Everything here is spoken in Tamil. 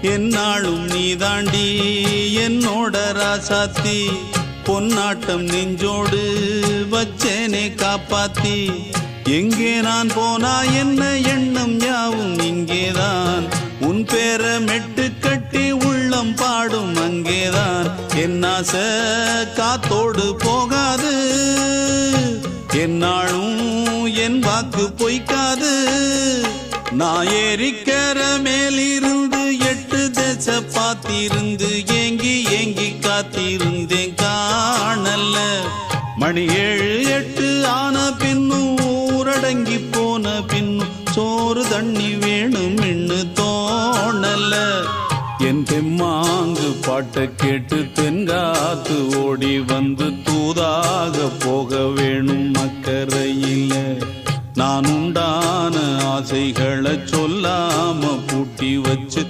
என்னாலும் நீ தாண்டி என்னோட ராசாத்தி பொன்னாட்டம் நெஞ்சோடு வச்சேனே காப்பாத்தி எங்கே நான் போனா என்ன எண்ணம் யாவும் இங்கேதான் உன் பேர மெட்டு கட்டி உள்ளம் பாடும் அங்கேதான் என் ஆசை காத்தோடு போகாது என்னாலும் என் வாக்கு பொய்க்காது நான் ஏறிக்கிற மேலிருந்து 8 தேச பார்த்திருந்து ஏங்கி ஏங்கி காத்திருந்தேன் காணல மணி 7 8 ஆன பின்னும் ஊரடங்கி போன பின்னும் சோறு தண்ணி வேணும் இன்னு தோணல என் தெம்மாங்கு பாட்டை கேட்டு தென்காத்து ஓடி வந்து தூதாக போக வேணும் அக்கறையில நான் உண்டான ஆசைகளை சொல்லாம பூட்டி வச்சு